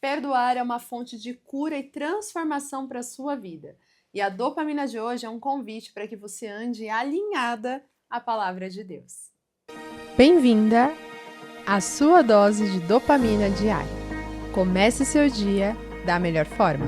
Perdoar é uma fonte de cura e transformação para a sua vida. E a dopamina de hoje é um convite para que você ande alinhada à palavra de Deus. Bem-vinda à sua dose de dopamina diária. Comece seu dia da melhor forma.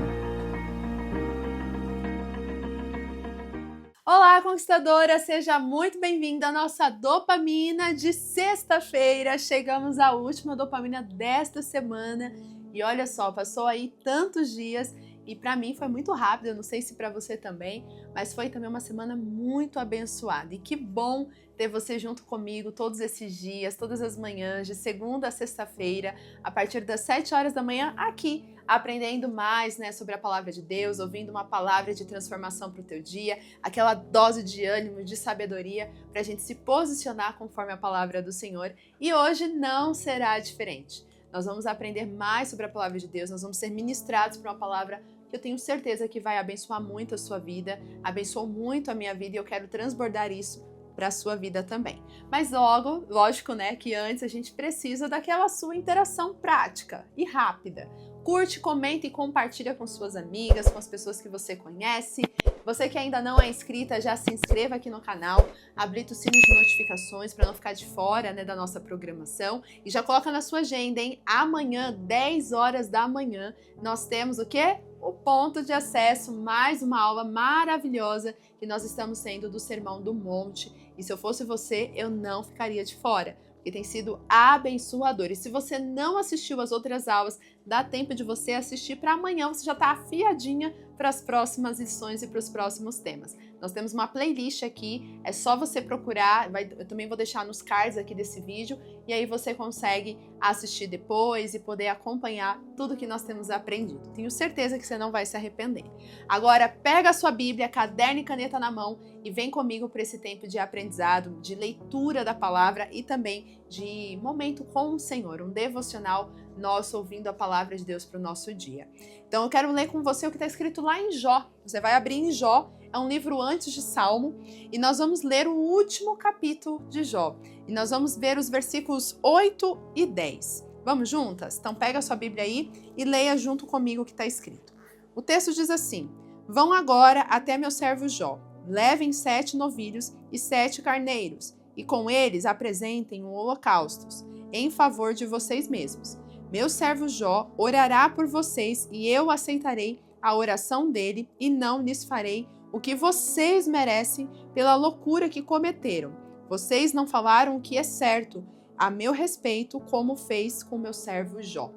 Olá, conquistadora! Seja muito bem-vinda à nossa dopamina de sexta-feira. Chegamos à última dopamina desta semana. E olha só, passou aí tantos dias e para mim foi muito rápido, eu não sei se para você também, mas foi também uma semana muito abençoada. E que bom ter você junto comigo todos esses dias, todas as manhãs, de segunda a sexta-feira, a partir das 7 horas da manhã, aqui, aprendendo mais, sobre a palavra de Deus, ouvindo uma palavra de transformação para o teu dia, aquela dose de ânimo, de sabedoria, para a gente se posicionar conforme a palavra do Senhor. E hoje não será diferente. Nós vamos aprender mais sobre a palavra de Deus, nós vamos ser ministrados por uma palavra que eu tenho certeza que vai abençoar muito a sua vida, abençoou muito a minha vida e eu quero transbordar isso para a sua vida também. Mas lógico, que antes a gente precisa daquela sua interação prática e rápida. Curte, comenta e compartilha com suas amigas, com as pessoas que você conhece. Você que ainda não é inscrita, já se inscreva aqui no canal, habilita o sino de notificações para não ficar de fora da nossa programação e já coloca na sua agenda, hein? Amanhã, 10 horas da manhã, nós temos o quê? O ponto de acesso, mais uma aula maravilhosa que nós estamos tendo do Sermão do Monte. E se eu fosse você, eu não ficaria de fora, porque tem sido abençoador. E se você não assistiu as outras aulas, dá tempo de você assistir para amanhã, você já está afiadinha para as próximas lições e para os próximos temas. Nós temos uma playlist aqui, é só você procurar, eu também vou deixar nos cards aqui desse vídeo, e aí você consegue assistir depois e poder acompanhar tudo que nós temos aprendido. Tenho certeza que você não vai se arrepender. Agora, pega a sua Bíblia, caderno e caneta na mão e vem comigo para esse tempo de aprendizado, de leitura da palavra e também de momento com o Senhor, um devocional nosso ouvindo a palavra de Deus para o nosso dia. Então eu quero ler com você o que está escrito lá em Jó. Você vai abrir em Jó, é um livro antes de Salmo, e nós vamos ler o último capítulo de Jó. E nós vamos ver os versículos 8 e 10. Vamos juntas? Então pega a sua Bíblia aí e leia junto comigo o que está escrito. O texto diz assim: Vão agora até meu servo Jó, levem 7 novilhos e 7 carneiros, e com eles apresentem holocaustos, em favor de vocês mesmos. Meu servo Jó orará por vocês e eu aceitarei a oração dele e não lhes farei o que vocês merecem pela loucura que cometeram. Vocês não falaram o que é certo a meu respeito, como fez com meu servo Jó.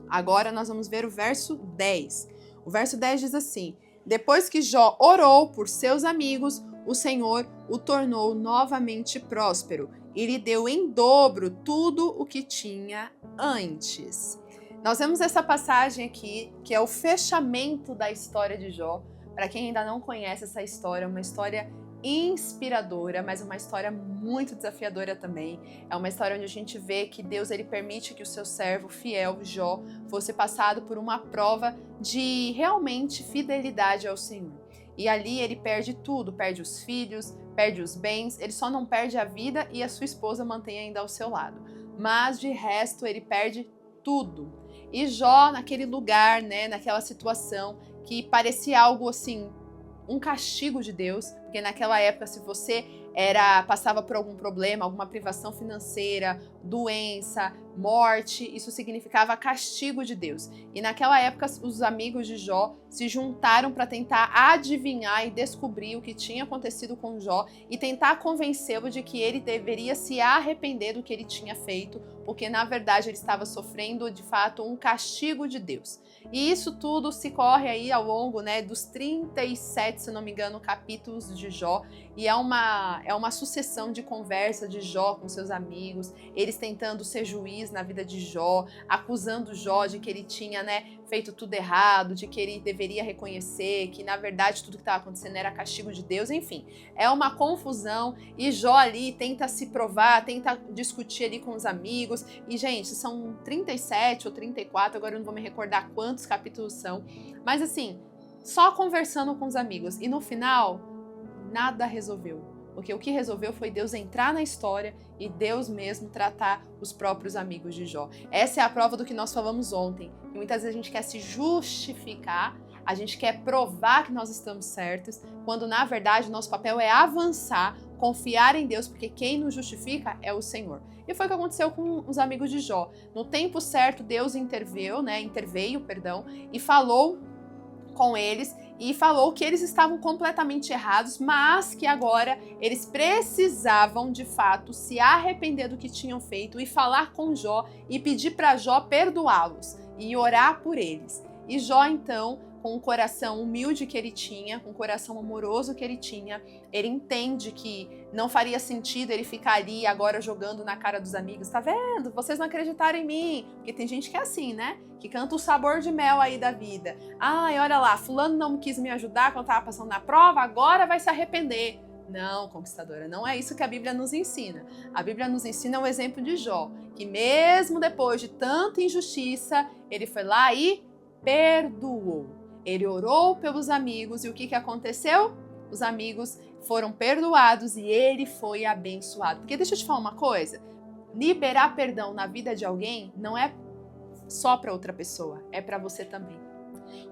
Agora nós vamos ver o verso 10. O verso 10 diz assim: Depois que Jó orou por seus amigos, o Senhor o tornou novamente próspero e lhe deu em dobro tudo o que tinha antes. Nós vemos essa passagem aqui, que é o fechamento da história de Jó. Para quem ainda não conhece essa história, é uma história inspiradora, mas uma história muito desafiadora também. É uma história onde a gente vê que Deus ele permite que o seu servo fiel, Jó, fosse passado por uma prova de realmente fidelidade ao Senhor. E ali ele perde tudo, perde os filhos, perde os bens, ele só não perde a vida e a sua esposa mantém ainda ao seu lado. Mas de resto ele perde tudo. E Jó naquele lugar, naquela situação que parecia algo assim, um castigo de Deus, porque naquela época se você passava por algum problema, alguma privação financeira, doença, morte, isso significava castigo de Deus. E naquela época os amigos de Jó se juntaram para tentar adivinhar e descobrir o que tinha acontecido com Jó e tentar convencê-lo de que ele deveria se arrepender do que ele tinha feito, porque na verdade ele estava sofrendo de fato um castigo de Deus. E isso tudo se corre aí ao longo dos 37, se não me engano, capítulos de Jó, e é uma sucessão de conversa de Jó com seus amigos, eles tentando ser juiz na vida de Jó, acusando Jó de que ele tinha feito tudo errado, de que ele deveria reconhecer que na verdade tudo que estava acontecendo era castigo de Deus, enfim, é uma confusão e Jó ali tenta se provar, tenta discutir ali com os amigos e gente, são 37 ou 34, agora eu não vou me recordar quantos capítulos são, mas assim, só conversando com os amigos e no final nada resolveu. Porque o que resolveu foi Deus entrar na história e Deus mesmo tratar os próprios amigos de Jó. Essa é a prova do que nós falamos ontem. E muitas vezes a gente quer se justificar, a gente quer provar que nós estamos certos, quando na verdade nosso papel é avançar, confiar em Deus, porque quem nos justifica é o Senhor. E foi o que aconteceu com os amigos de Jó. No tempo certo, Deus interveio, e falou com eles e falou que eles estavam completamente errados, mas que agora eles precisavam de fato se arrepender do que tinham feito e falar com Jó e pedir para Jó perdoá-los e orar por eles. E Jó então, com o coração humilde que ele tinha, com o coração amoroso que ele tinha, ele entende que não faria sentido ele ficar ali agora jogando na cara dos amigos. Tá vendo? Vocês não acreditaram em mim. Porque tem gente que é assim, né? Que canta o sabor de mel aí da vida. Ai, olha lá, fulano não quis me ajudar quando eu tava passando na prova, agora vai se arrepender. Não, conquistadora, não é isso que a Bíblia nos ensina. A Bíblia nos ensina o exemplo de Jó, que mesmo depois de tanta injustiça, ele foi lá e perdoou. Ele orou pelos amigos e o que aconteceu? Os amigos foram perdoados e ele foi abençoado. Porque deixa eu te falar uma coisa, liberar perdão na vida de alguém não é só para outra pessoa, é para você também.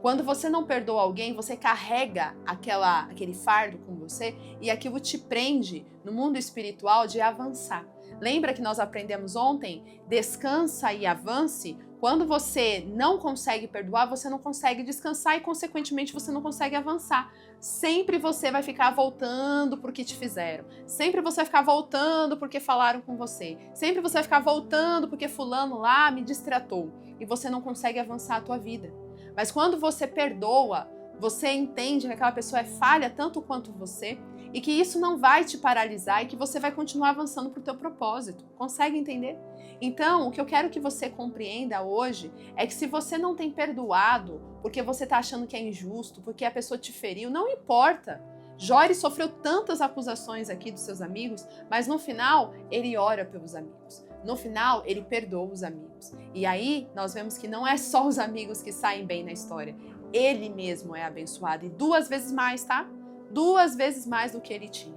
Quando você não perdoa alguém, você carrega aquele fardo com você e aquilo te prende no mundo espiritual de avançar. Lembra que nós aprendemos ontem? Descansa e avance. Quando você não consegue perdoar, você não consegue descansar e, consequentemente, você não consegue avançar. Sempre você vai ficar voltando por que te fizeram. Sempre você vai ficar voltando porque falaram com você. Sempre você vai ficar voltando porque fulano lá me distratou. E você não consegue avançar a tua vida. Mas quando você perdoa, você entende que aquela pessoa é falha tanto quanto você e que isso não vai te paralisar e que você vai continuar avançando para o teu propósito. Consegue entender? Então, o que eu quero que você compreenda hoje é que se você não tem perdoado porque você está achando que é injusto, porque a pessoa te feriu, não importa. Jó, ele sofreu tantas acusações aqui dos seus amigos, mas no final ele ora pelos amigos. No final, ele perdoa os amigos. E aí, nós vemos que não é só os amigos que saem bem na história. Ele mesmo é abençoado. E 2 vezes mais, tá? 2 vezes mais do que ele tinha.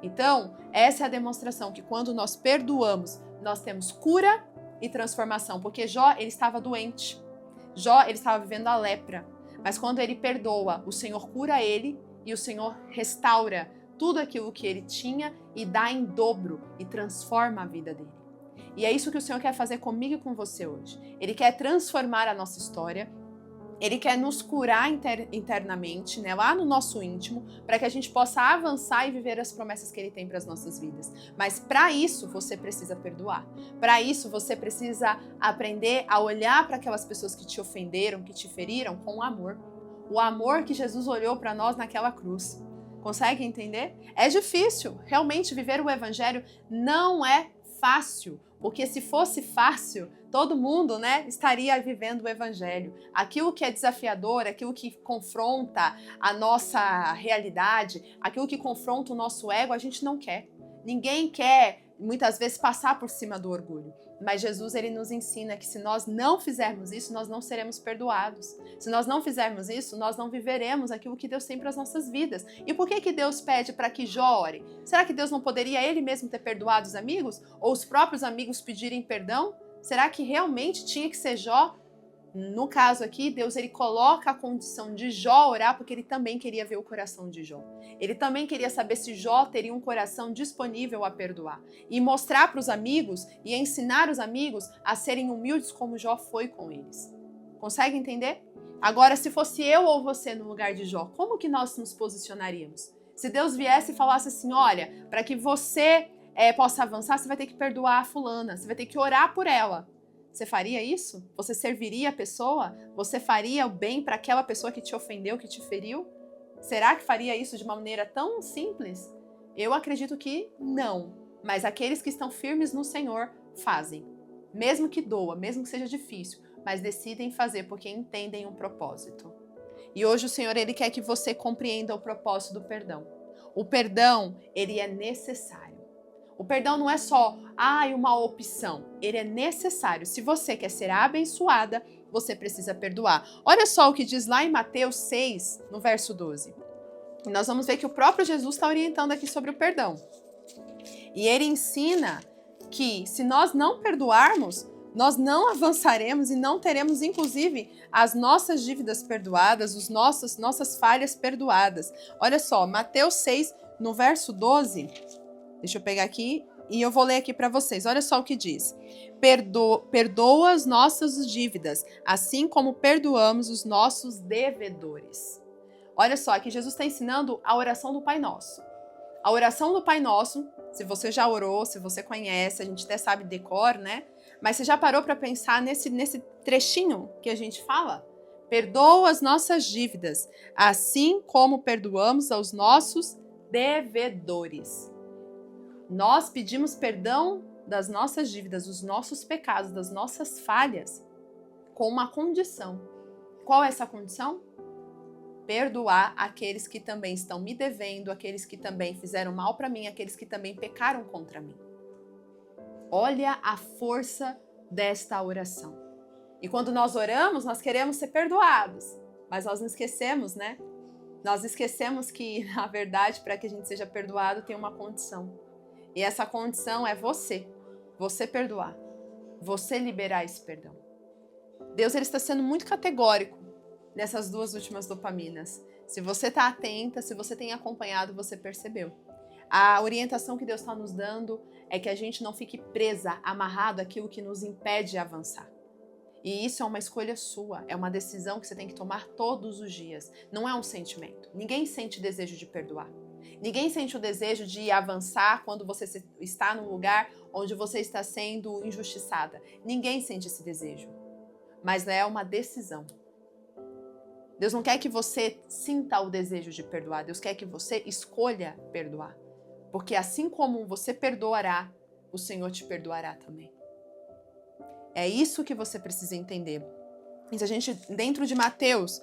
Então, essa é a demonstração que quando nós perdoamos, nós temos cura e transformação. Porque Jó, ele estava doente. Jó, ele estava vivendo a lepra. Mas quando ele perdoa, o Senhor cura ele e o Senhor restaura tudo aquilo que ele tinha e dá em dobro e transforma a vida dele. E é isso que o Senhor quer fazer comigo e com você hoje. Ele quer transformar a nossa história, Ele quer nos curar internamente, né, lá no nosso íntimo, para que a gente possa avançar e viver as promessas que Ele tem para as nossas vidas. Mas para isso você precisa perdoar. Para isso você precisa aprender a olhar para aquelas pessoas que te ofenderam, que te feriram, com amor. O amor que Jesus olhou para nós naquela cruz. Consegue entender? É difícil. Realmente viver o Evangelho não é fácil. Porque se fosse fácil, todo mundo, né, estaria vivendo o Evangelho. Aquilo que é desafiador, aquilo que confronta a nossa realidade, aquilo que confronta o nosso ego, a gente não quer. Ninguém quer, muitas vezes, passar por cima do orgulho. Mas Jesus, ele nos ensina que se nós não fizermos isso, nós não seremos perdoados. Se nós não fizermos isso, nós não viveremos aquilo que Deus tem para as nossas vidas. E por que Deus pede para que Jó ore? Será que Deus não poderia ele mesmo ter perdoado os amigos? Ou os próprios amigos pedirem perdão? Será que realmente tinha que ser Jó? No caso aqui, Deus ele coloca a condição de Jó orar porque ele também queria ver o coração de Jó. Ele também queria saber se Jó teria um coração disponível a perdoar. E mostrar para os amigos e ensinar os amigos a serem humildes como Jó foi com eles. Consegue entender? Agora, se fosse eu ou você no lugar de Jó, como que nós nos posicionaríamos? Se Deus viesse e falasse assim, olha, para que você possa avançar, você vai ter que perdoar a fulana, você vai ter que orar por ela. Você faria isso? Você serviria a pessoa? Você faria o bem para aquela pessoa que te ofendeu, que te feriu? Será que faria isso de uma maneira tão simples? Eu acredito que não. Mas aqueles que estão firmes no Senhor fazem. Mesmo que doa, mesmo que seja difícil, mas decidem fazer porque entendem um propósito. E hoje o Senhor, ele quer que você compreenda o propósito do perdão. O perdão, ele é necessário. O perdão não é só uma opção, ele é necessário. Se você quer ser abençoada, você precisa perdoar. Olha só o que diz lá em Mateus 6, no verso 12. E nós vamos ver que o próprio Jesus está orientando aqui sobre o perdão. E ele ensina que se nós não perdoarmos, nós não avançaremos e não teremos, inclusive, as nossas dívidas perdoadas, nossas falhas perdoadas. Olha só, Mateus 6, no verso 12, deixa eu pegar aqui e eu vou ler aqui para vocês. Olha só o que diz. Perdoa as nossas dívidas, assim como perdoamos os nossos devedores. Olha só, aqui Jesus está ensinando a oração do Pai Nosso. A oração do Pai Nosso, se você já orou, se você conhece, a gente até sabe decor, né? Mas você já parou para pensar nesse trechinho que a gente fala? Perdoa as nossas dívidas, assim como perdoamos aos nossos devedores. Nós pedimos perdão das nossas dívidas, dos nossos pecados, das nossas falhas, com uma condição. Qual é essa condição? Perdoar aqueles que também estão me devendo, aqueles que também fizeram mal para mim, aqueles que também pecaram contra mim. Olha a força desta oração. E quando nós oramos, nós queremos ser perdoados, mas nós não esquecemos, né? Nós esquecemos que, na verdade, para que a gente seja perdoado, tem uma condição. E essa condição é você perdoar, você liberar esse perdão. Deus ele está sendo muito categórico nessas duas últimas dopaminas. Se você está atenta, se você tem acompanhado, você percebeu. A orientação que Deus está nos dando é que a gente não fique presa, amarrado àquilo que nos impede de avançar. E isso é uma escolha sua, é uma decisão que você tem que tomar todos os dias. Não é um sentimento. Ninguém sente desejo de perdoar. Ninguém sente o desejo de avançar quando você está num lugar onde você está sendo injustiçada. Ninguém sente esse desejo. Mas é uma decisão. Deus não quer que você sinta o desejo de perdoar. Deus quer que você escolha perdoar. Porque assim como você perdoará, o Senhor te perdoará também. É isso que você precisa entender. E se a gente, dentro de Marcos,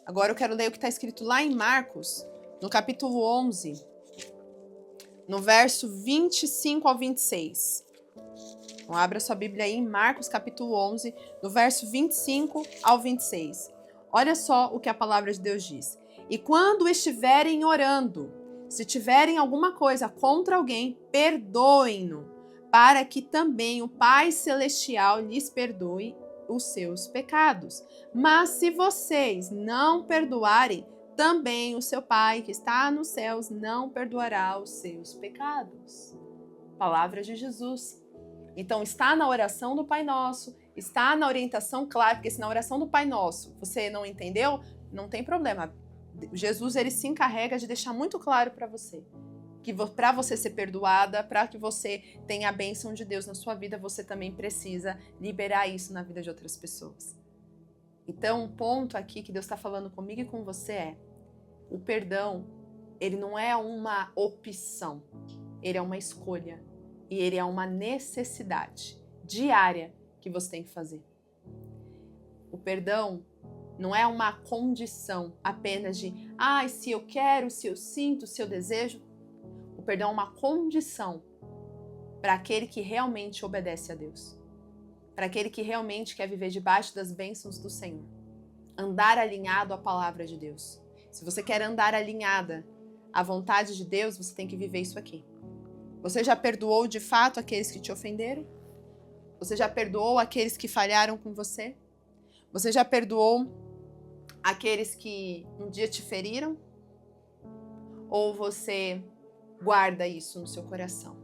agora eu quero ler o que está escrito lá em Marcos, no capítulo 11, no verso 25 ao 26. Então, abra sua Bíblia aí em Marcos, capítulo 11, no verso 25 ao 26. Olha só o que a palavra de Deus diz. E quando estiverem orando, se tiverem alguma coisa contra alguém, perdoem-no, para que também o Pai Celestial lhes perdoe os seus pecados. Mas se vocês não perdoarem, também o seu Pai que está nos céus não perdoará os seus pecados. Palavra de Jesus. Então está na oração do Pai Nosso, está na orientação clara, porque se na oração do Pai Nosso você não entendeu, não tem problema. Jesus ele se encarrega de deixar muito claro para você que para você ser perdoada, para que você tenha a bênção de Deus na sua vida, você também precisa liberar isso na vida de outras pessoas. Então, um ponto aqui que Deus está falando comigo e com você é: o perdão, ele não é uma opção, ele é uma escolha e ele é uma necessidade diária que você tem que fazer. O perdão não é uma condição apenas de, se eu quero, se eu sinto, se eu desejo. O perdão é uma condição para aquele que realmente obedece a Deus, para aquele que realmente quer viver debaixo das bênçãos do Senhor, andar alinhado à palavra de Deus. Se você quer andar alinhada à vontade de Deus, você tem que viver isso aqui. Você já perdoou de fato aqueles que te ofenderam? Você já perdoou aqueles que falharam com você? Você já perdoou aqueles que um dia te feriram? Ou você guarda isso no seu coração?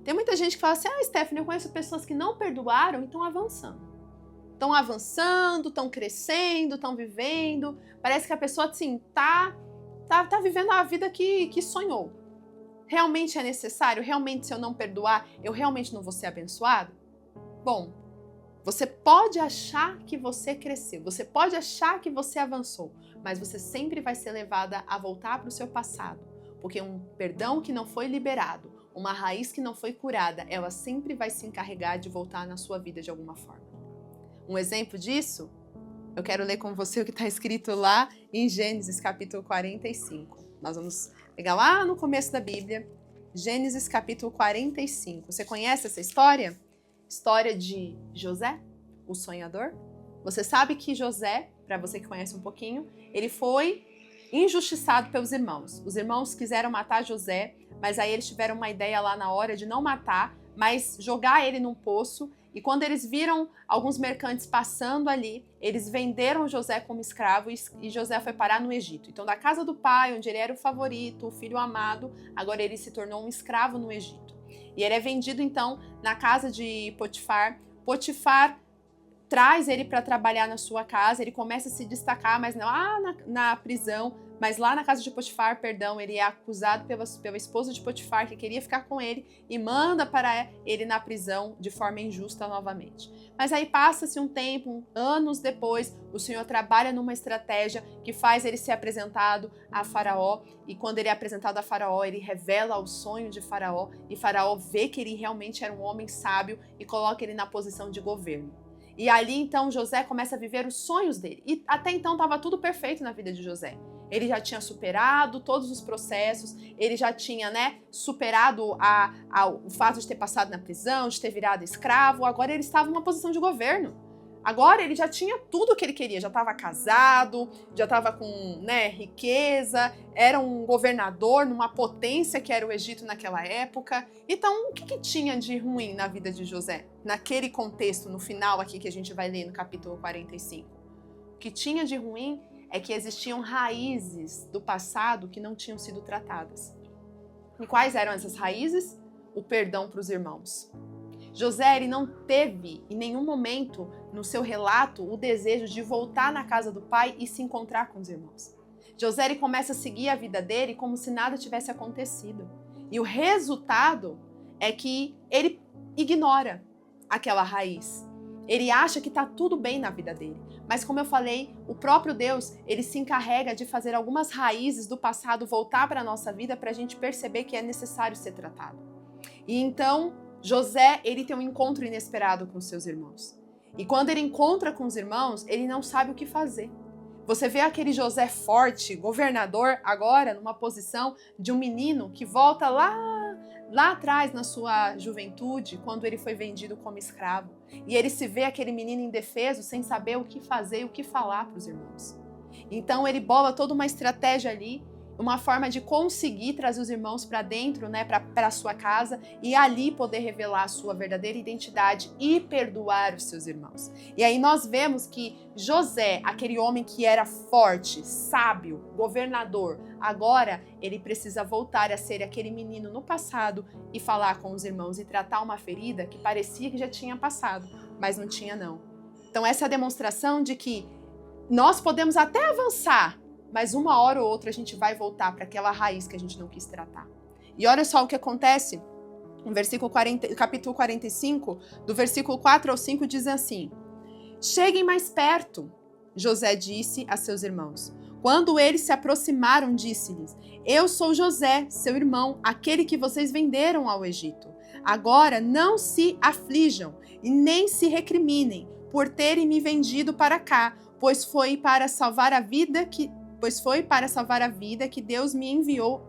Tem muita gente que fala assim: Stephanie, eu conheço pessoas que não perdoaram e estão avançando. Estão avançando, estão crescendo, estão vivendo. Parece que a pessoa, assim, tá vivendo a vida que sonhou. Realmente é necessário? Realmente, se eu não perdoar, eu realmente não vou ser abençoado? Bom, você pode achar que você cresceu, você pode achar que você avançou, mas você sempre vai ser levada a voltar para o seu passado, porque um perdão que não foi liberado, uma raiz que não foi curada, ela sempre vai se encarregar de voltar na sua vida de alguma forma. Um exemplo disso, eu quero ler com você o que está escrito lá em Gênesis capítulo 45. Nós vamos pegar lá no começo da Bíblia, Gênesis capítulo 45. Você conhece essa história? História de José, o sonhador. Você sabe que José, para você que conhece um pouquinho, ele foi injustiçado pelos irmãos. Os irmãos quiseram matar José, mas aí eles tiveram uma ideia lá na hora de não matar, mas jogar ele num poço. E quando eles viram alguns mercantes passando ali, eles venderam José como escravo e José foi parar no Egito. Então, da casa do pai, onde ele era o favorito, o filho amado, agora ele se tornou um escravo no Egito. E ele é vendido, então, na casa de Potifar. Potifar traz ele para trabalhar na sua casa, ele começa a se destacar, mas não na prisão, mas lá na casa de Potifar, ele é acusado pela esposa de Potifar, que queria ficar com ele, e manda para ele na prisão de forma injusta novamente. Mas aí passa-se um tempo, anos depois, o Senhor trabalha numa estratégia que faz ele ser apresentado a Faraó, e quando ele é apresentado a Faraó, ele revela o sonho de Faraó, e Faraó vê que ele realmente era um homem sábio e coloca ele na posição de governo. E ali, então, José começa a viver os sonhos dele. E até então estava tudo perfeito na vida de José. Ele já tinha superado todos os processos, ele já tinha, superado o fato de ter passado na prisão, de ter virado escravo. Agora ele estava numa posição de governo. Agora ele já tinha tudo o que ele queria, já estava casado, já estava com riqueza, era um governador numa potência que era o Egito naquela época. Então, o que tinha de ruim na vida de José? Naquele contexto, no final aqui que a gente vai ler no capítulo 45. O que tinha de ruim é que existiam raízes do passado que não tinham sido tratadas. E quais eram essas raízes? O perdão para os irmãos. José, ele não teve em nenhum momento no seu relato o desejo de voltar na casa do pai e se encontrar com os irmãos. José, ele começa a seguir a vida dele como se nada tivesse acontecido. E o resultado é que ele ignora aquela raiz. Ele acha que está tudo bem na vida dele. Mas como eu falei, o próprio Deus, ele se encarrega de fazer algumas raízes do passado voltar para a nossa vida para a gente perceber que é necessário ser tratado. E então, José, ele tem um encontro inesperado com seus irmãos. E quando ele encontra com os irmãos, ele não sabe o que fazer. Você vê aquele José forte, governador, agora numa posição de um menino que volta lá atrás na sua juventude, quando ele foi vendido como escravo. E ele se vê aquele menino indefeso, sem saber o que fazer e o que falar para os irmãos. Então ele bola toda uma estratégia ali, uma forma de conseguir trazer os irmãos para dentro, para a sua casa, e ali poder revelar a sua verdadeira identidade e perdoar os seus irmãos. E aí nós vemos que José, aquele homem que era forte, sábio, governador, agora ele precisa voltar a ser aquele menino no passado e falar com os irmãos e tratar uma ferida que parecia que já tinha passado, mas não tinha não. Então essa é a demonstração de que nós podemos até avançar, mas uma hora ou outra a gente vai voltar para aquela raiz que a gente não quis tratar. E olha só o que acontece no capítulo 45, do versículo 4 ao 5, diz assim: Cheguem mais perto, José disse a seus irmãos. Quando eles se aproximaram, disse-lhes: Eu sou José, seu irmão, aquele que vocês venderam ao Egito. Agora não se aflijam e nem se recriminem por terem me vendido para cá, pois foi para salvar a vida que Deus me enviou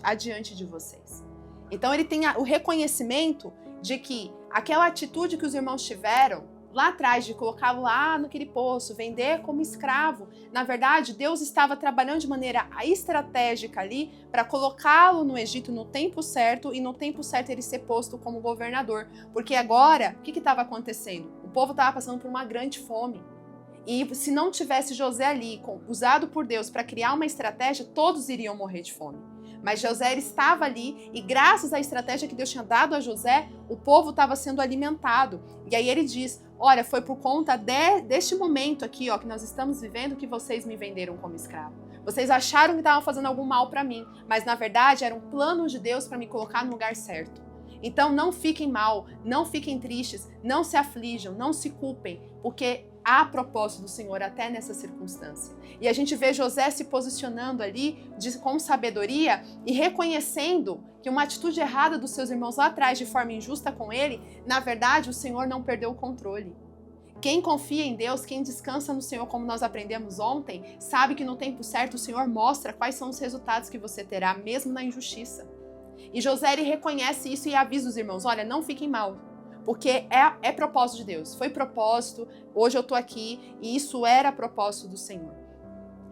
adiante de vocês. Então ele tem o reconhecimento de que aquela atitude que os irmãos tiveram lá atrás, de colocá-lo lá naquele poço, vender como escravo, na verdade Deus estava trabalhando de maneira estratégica ali para colocá-lo no Egito no tempo certo, e no tempo certo ele ser posto como governador. Porque agora, o que estava acontecendo? O povo estava passando por uma grande fome. E se não tivesse José ali, usado por Deus para criar uma estratégia, todos iriam morrer de fome. Mas José estava ali e graças à estratégia que Deus tinha dado a José, o povo estava sendo alimentado. E aí ele diz, olha, foi por conta deste momento aqui, que nós estamos vivendo, que vocês me venderam como escravo. Vocês acharam que estavam fazendo algum mal para mim, mas na verdade era um plano de Deus para me colocar no lugar certo. Então não fiquem mal, não fiquem tristes, não se aflijam, não se culpem, porque há propósito do Senhor até nessa circunstância. E a gente vê José se posicionando ali com sabedoria e reconhecendo que uma atitude errada dos seus irmãos lá atrás de forma injusta com ele, na verdade o Senhor não perdeu o controle. Quem confia em Deus, quem descansa no Senhor, como nós aprendemos ontem, sabe que no tempo certo o Senhor mostra quais são os resultados que você terá, mesmo na injustiça. E José, ele reconhece isso e avisa os irmãos, olha, não fiquem mal, porque é propósito de Deus, foi propósito, hoje eu tô aqui e isso era propósito do Senhor.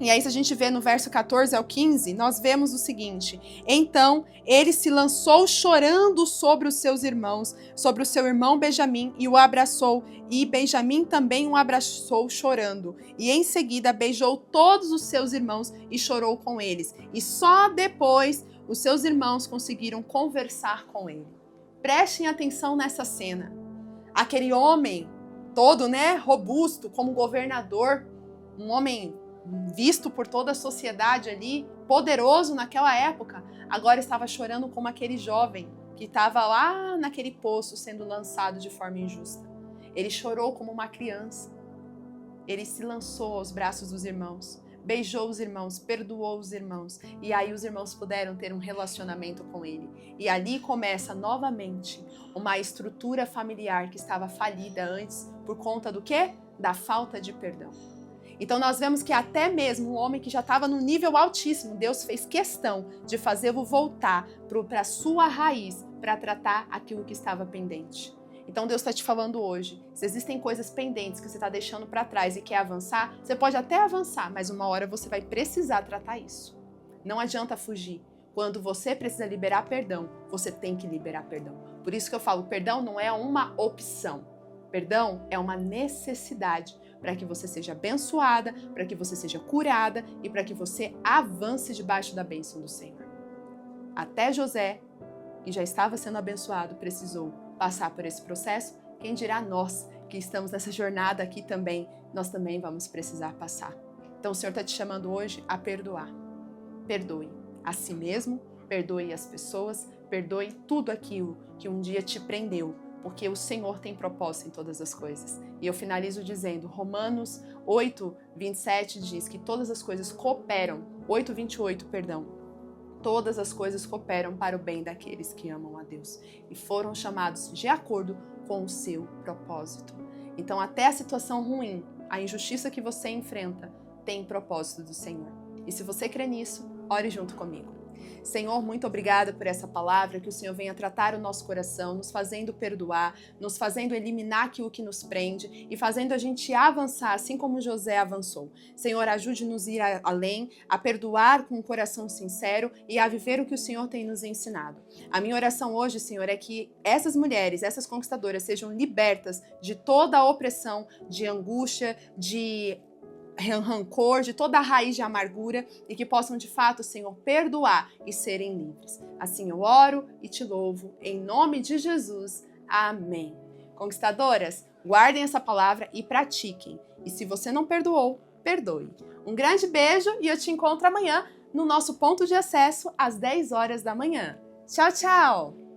E aí, se a gente vê no verso 14 ao 15, nós vemos o seguinte: então ele se lançou chorando sobre os seus irmãos, sobre o seu irmão Benjamim, e o abraçou. E Benjamim também o abraçou chorando. E em seguida beijou todos os seus irmãos e chorou com eles. E só depois os seus irmãos conseguiram conversar com ele. Prestem atenção nessa cena. Aquele homem todo, robusto, como governador, um homem visto por toda a sociedade ali, poderoso naquela época, agora estava chorando como aquele jovem que estava lá naquele poço sendo lançado de forma injusta. Ele chorou como uma criança. Ele se lançou aos braços dos irmãos, beijou os irmãos, perdoou os irmãos, e aí os irmãos puderam ter um relacionamento com ele. E ali começa novamente uma estrutura familiar que estava falida antes por conta do quê? Da falta de perdão. Então nós vemos que até mesmo um homem que já estava no nível altíssimo, Deus fez questão de fazê-lo voltar para a sua raiz, para tratar aquilo que estava pendente. Então Deus está te falando hoje, se existem coisas pendentes que você está deixando para trás e quer avançar, você pode até avançar, mas uma hora você vai precisar tratar isso. Não adianta fugir. Quando você precisa liberar perdão, você tem que liberar perdão. Por isso que eu falo, perdão não é uma opção. Perdão é uma necessidade para que você seja abençoada, para que você seja curada e para que você avance debaixo da bênção do Senhor. Até José, que já estava sendo abençoado, precisou passar por esse processo. Quem dirá nós, que estamos nessa jornada aqui também, nós também vamos precisar passar. Então o Senhor está te chamando hoje a perdoar. Perdoe a si mesmo, perdoe as pessoas, perdoe tudo aquilo que um dia te prendeu, porque o Senhor tem propósito em todas as coisas. E eu finalizo dizendo, Romanos 8:27 diz que todas as coisas cooperam, 8:28, perdão, todas as coisas cooperam para o bem daqueles que amam a Deus e foram chamados de acordo com o seu propósito. Então até a situação ruim, a injustiça que você enfrenta, tem propósito do Senhor. E se você crê nisso, ore junto comigo. Senhor, muito obrigada por essa palavra, que o Senhor venha tratar o nosso coração, nos fazendo perdoar, nos fazendo eliminar aquilo que nos prende e fazendo a gente avançar, assim como José avançou. Senhor, ajude-nos a ir além, a perdoar com um coração sincero e a viver o que o Senhor tem nos ensinado. A minha oração hoje, Senhor, é que essas mulheres, essas conquistadoras sejam libertas de toda a opressão, de angústia, de rancor, de toda a raiz de amargura e que possam de fato, Senhor, perdoar e serem livres. Assim eu oro e te louvo em nome de Jesus. Amém. Conquistadoras, guardem essa palavra e pratiquem. E se você não perdoou, perdoe. Um grande beijo e eu te encontro amanhã no nosso ponto de acesso às 10 horas da manhã. Tchau, tchau!